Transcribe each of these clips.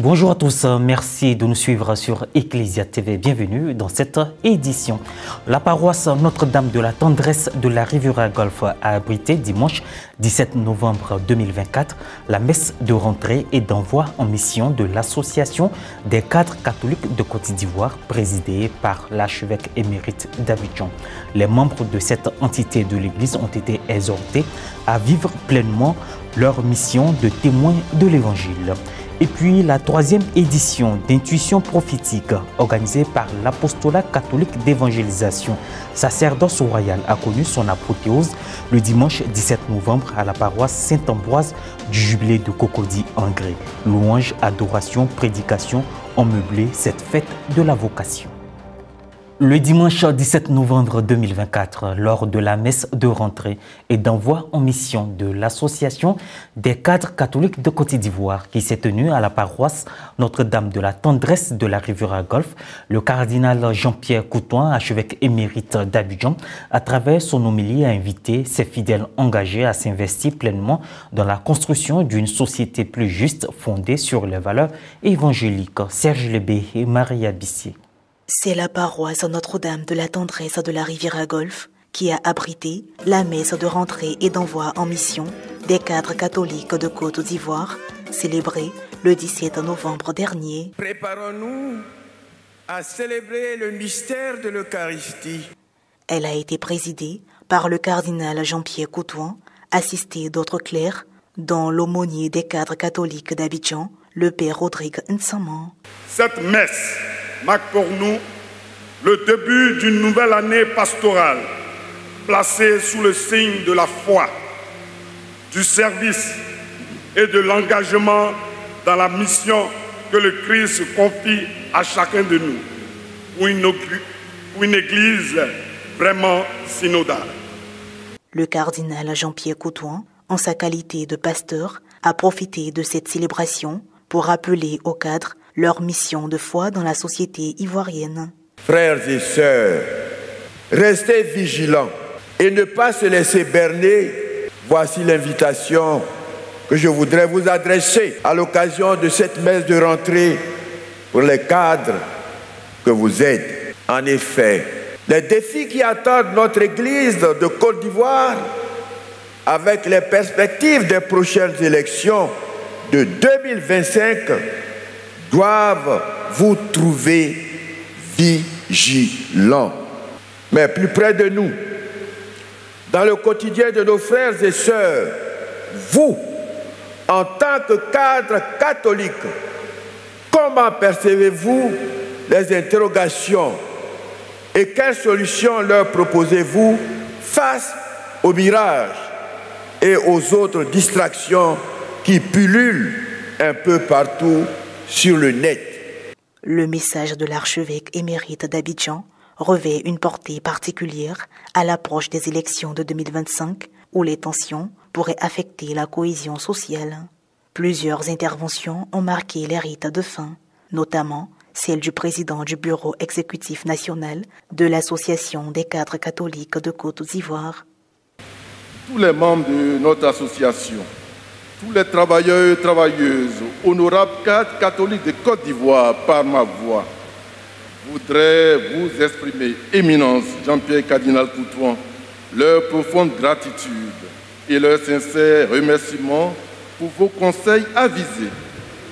Bonjour à tous, merci de nous suivre sur Ecclesia TV. Bienvenue dans cette édition. La paroisse Notre-Dame de la Tendresse de la Riviera Golfe a abrité dimanche 17 novembre 2024 la messe de rentrée et d'envoi en mission de l'Association des cadres catholiques de Côte d'Ivoire, présidée par l'archevêque émérite d'Abidjan. Les membres de cette entité de l'Église ont été exhortés à vivre pleinement leur mission de témoins de l'Évangile. Et puis la troisième édition d'Intuition prophétique organisée par l'Apostolat catholique d'évangélisation Sacerdoce royal a connu son apothéose le dimanche 17 novembre à la paroisse Saint-Ambroise du Jubilé de Cocody en Grès. Louange, adoration, prédication ont meublé cette fête de la vocation. Le dimanche 17 novembre 2024, lors de la messe de rentrée et d'envoi en mission de l'Association des cadres catholiques de Côte d'Ivoire qui s'est tenue à la paroisse Notre-Dame de la Tendresse de la Riviera Golfe, le cardinal Jean-Pierre Coutoin, archevêque émérite d'Abidjan, à travers son homélie, a invité ses fidèles engagés à s'investir pleinement dans la construction d'une société plus juste fondée sur les valeurs évangéliques. Serge Lébé et Maria Bissier. C'est la paroisse Notre-Dame de la Tendresse de la Riviera Golfe qui a abrité la messe de rentrée et d'envoi en mission des cadres catholiques de Côte d'Ivoire, célébrée le 17 novembre dernier. Préparons-nous à célébrer le mystère de l'Eucharistie. Elle a été présidée par le cardinal Jean-Pierre Coutoin, assisté d'autres clercs, dont l'aumônier des cadres catholiques d'Abidjan, le père Rodrigue Nsaman. Cette messe marque pour nous le début d'une nouvelle année pastorale, placée sous le signe de la foi, du service et de l'engagement dans la mission que le Christ confie à chacun de nous, pour une Église vraiment synodale. Le cardinal Jean-Pierre Coutoin, en sa qualité de pasteur, a profité de cette célébration pour rappeler aux cadres leur mission de foi dans la société ivoirienne. Frères et sœurs, restez vigilants et ne pas se laisser berner. Voici l'invitation que je voudrais vous adresser à l'occasion de cette messe de rentrée pour les cadres que vous êtes. En effet, les défis qui attendent notre Église de Côte d'Ivoire, avec les perspectives des prochaines élections de 2025, doivent vous trouver vigilants. Mais plus près de nous, dans le quotidien de nos frères et sœurs, vous, en tant que cadres catholiques, comment percevez-vous les interrogations et quelles solutions leur proposez-vous face aux mirages et aux autres distractions qui pullulent un peu partout sur le net? Le message de l'archevêque émérite d'Abidjan revêt une portée particulière à l'approche des élections de 2025 où les tensions pourraient affecter la cohésion sociale. Plusieurs interventions ont marqué les rites de fin, notamment celle du président du bureau exécutif national de l'Association des cadres catholiques de Côte d'Ivoire. Tous les membres de notre association, tous les travailleurs et travailleuses, honorables cadres catholiques de Côte d'Ivoire, par ma voix, voudraient vous exprimer, Éminence Jean-Pierre Cardinal Coutoin, leur profonde gratitude et leur sincère remerciement pour vos conseils avisés,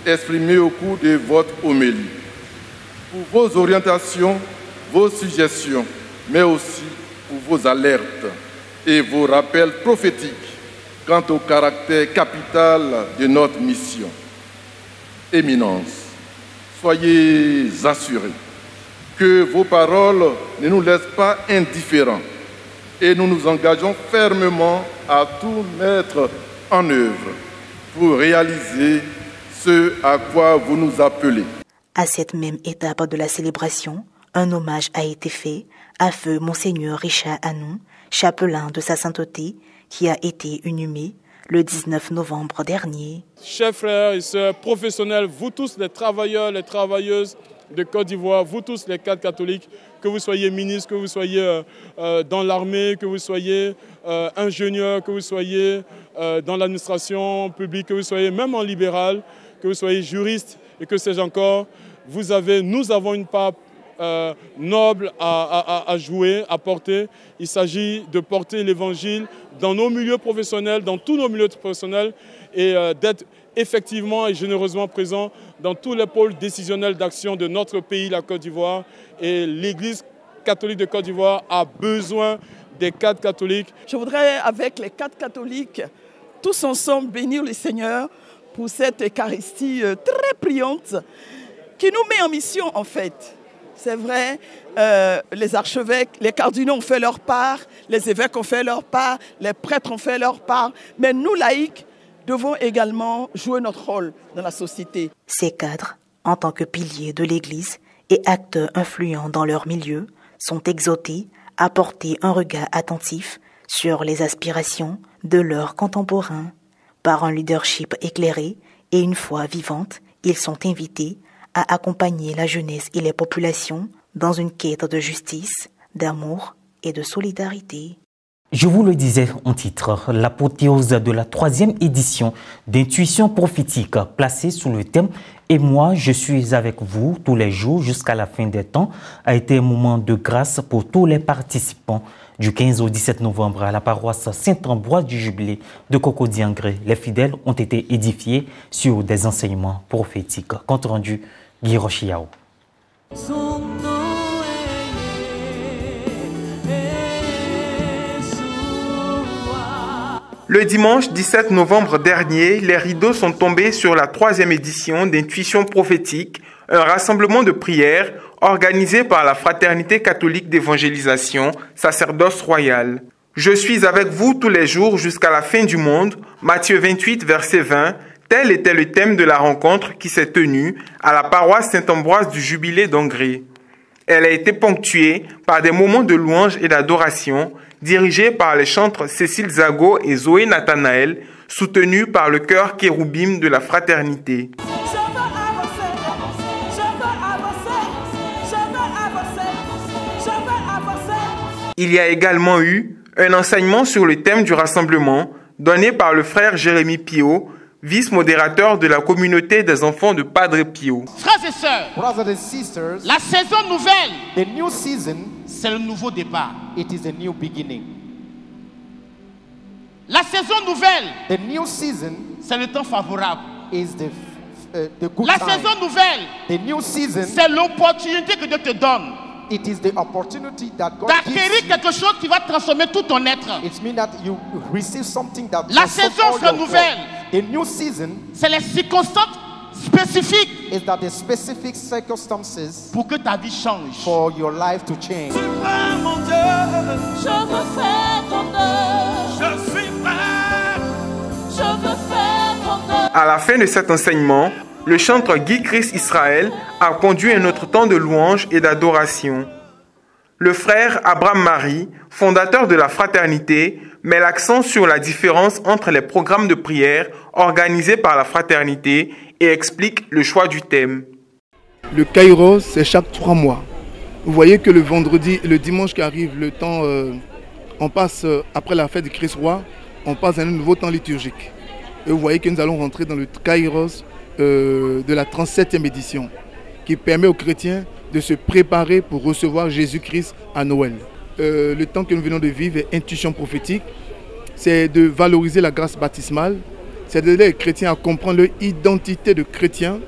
exprimés au cours de votre homélie, pour vos orientations, vos suggestions, mais aussi pour vos alertes et vos rappels prophétiques quant au caractère capital de notre mission. Éminence, soyez assurés que vos paroles ne nous laissent pas indifférents et nous nous engageons fermement à tout mettre en œuvre pour réaliser ce à quoi vous nous appelez. À cette même étape de la célébration, un hommage a été fait à feu Monseigneur Richard Anou, chapelain de sa sainteté, qui a été inhumé le 19 novembre dernier. Chers frères et sœurs professionnels, vous tous les travailleurs, les travailleuses de Côte d'Ivoire, vous tous les cadres catholiques, que vous soyez ministre, que vous soyez dans l'armée, que vous soyez ingénieur, que vous soyez dans l'administration publique, que vous soyez même en libéral, que vous soyez juriste, et que sais-je encore, nous avons une part noble à jouer, à porter. Il s'agit de porter l'évangile dans nos milieux professionnels, dans tous nos milieux professionnels, et d'être effectivement et généreusement présent dans tous les pôles décisionnels d'action de notre pays, la Côte d'Ivoire. Et l'Église catholique de Côte d'Ivoire a besoin des cadres catholiques. Je voudrais, avec les cadres catholiques, tous ensemble bénir le Seigneur pour cette Eucharistie très priante qui nous met en mission en fait. C'est vrai, les archevêques, les cardinaux ont fait leur part, les évêques ont fait leur part, les prêtres ont fait leur part, mais nous, laïcs, devons également jouer notre rôle dans la société. Ces cadres, en tant que piliers de l'Église et acteurs influents dans leur milieu, sont exhortés à porter un regard attentif sur les aspirations de leurs contemporains. Par un leadership éclairé et une foi vivante, ils sont invités à accompagner la jeunesse et les populations dans une quête de justice, d'amour et de solidarité. Je vous le disais en titre, l'apothéose de la 3e édition d'Intuition prophétique placée sous le thème « Et moi, je suis avec vous tous les jours jusqu'à la fin des temps » a été un moment de grâce pour tous les participants. Du 15 au 17 novembre à la paroisse Saint-Ambroise du Jubilé de Cocody-Angré, les fidèles ont été édifiés sur des enseignements prophétiques. Compte rendu, Guy Rochiao. Le dimanche 17 novembre dernier, les rideaux sont tombés sur la 3e édition d'Intuition prophétique, un rassemblement de prières organisé par la Fraternité catholique d'évangélisation, sacerdoce royal. Je suis avec vous tous les jours jusqu'à la fin du monde, Matthieu 28, verset 20, tel était le thème de la rencontre qui s'est tenue à la paroisse Saint-Ambroise du Jubilé d'Angré. Elle a été ponctuée par des moments de louange et d'adoration dirigés par les chantres Cécile Zago et Zoé Nathanaël, soutenus par le chœur Kéroubim de la Fraternité. Il y a également eu un enseignement sur le thème du rassemblement donné par le frère Jérémy Pio, vice-modérateur de la communauté des enfants de Padre Pio. Frères et sœurs, la saison nouvelle, c'est le nouveau départ. It is a new beginning. La saison nouvelle, the new season, c'est le temps favorable. Is the good la time. Saison nouvelle, the new season, c'est l'opportunité que Dieu te donne. It is the opportunity that God d'acquérir quelque chose qui va transformer tout ton être. It means that you receive something that la saison nouvelle, the new season, c'est les circonstances spécifiques is that the specific circumstances pour que ta vie change. For your life to change. Mon Dieu, je veux faire ton œuvre. Je suis prêt. Je veux faire ton œuvre. À la fin de cet enseignement, le chantre Guy Chris Israël a conduit un autre temps de louange et d'adoration. Le frère Abraham Marie, fondateur de la fraternité, met l'accent sur la différence entre les programmes de prière organisés par la fraternité et explique le choix du thème. Le Kairos, c'est chaque 3 mois. Vous voyez que le vendredi et le dimanche qui arrive, le temps, on passe, après la fête du Christ-Roi, on passe à un nouveau temps liturgique. Et vous voyez que nous allons rentrer dans le Kairos de la 37e édition, qui permet aux chrétiens de se préparer pour recevoir Jésus-Christ à Noël. Le temps que nous venons de vivre est intuition prophétique, c'est de valoriser la grâce baptismale, c'est d'aider les chrétiens à comprendre leur identité de chrétiens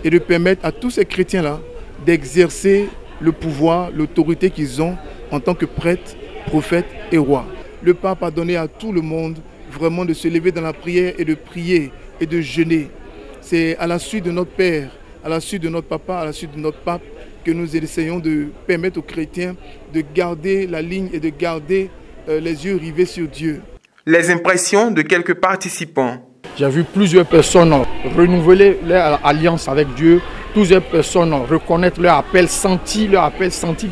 et de permettre à tous ces chrétiens-là d'exercer le pouvoir, l'autorité qu'ils ont en tant que prêtres, prophètes et rois. Le pape a donné à tout le monde vraiment de se lever dans la prière et de prier et de jeûner. C'est à la suite de notre Père, à la suite de notre Papa, à la suite de notre Pape que nous essayons de permettre aux chrétiens de garder la ligne et de garder les yeux rivés sur Dieu. Les impressions de quelques participants. J'ai vu plusieurs personnes renouveler leur alliance avec Dieu, plusieurs personnes reconnaître leur appel senti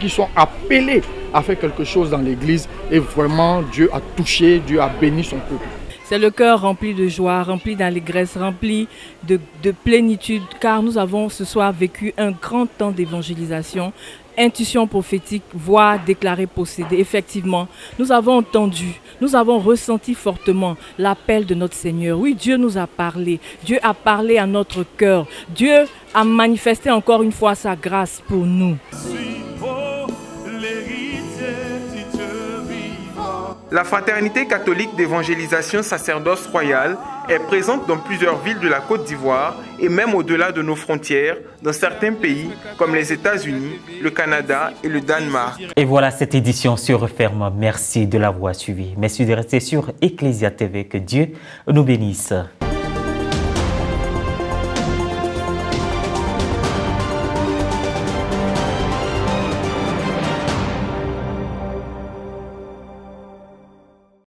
qui sont appelés à faire quelque chose dans l'église et vraiment Dieu a touché, Dieu a béni son peuple. C'est le cœur rempli de joie, rempli d'allégresse, rempli de plénitude, car nous avons ce soir vécu un grand temps d'évangélisation, intuition prophétique, voix déclarée possédée. Effectivement, nous avons entendu, nous avons ressenti fortement l'appel de notre Seigneur. Oui, Dieu nous a parlé. Dieu a parlé à notre cœur. Dieu a manifesté encore une fois sa grâce pour nous. La Fraternité catholique d'évangélisation sacerdoce royale est présente dans plusieurs villes de la Côte d'Ivoire et même au-delà de nos frontières, dans certains pays comme les États-Unis, le Canada et le Danemark. Et voilà, cette édition se referme. Merci de l'avoir suivi. Merci de rester sur Ecclesia TV. Que Dieu nous bénisse.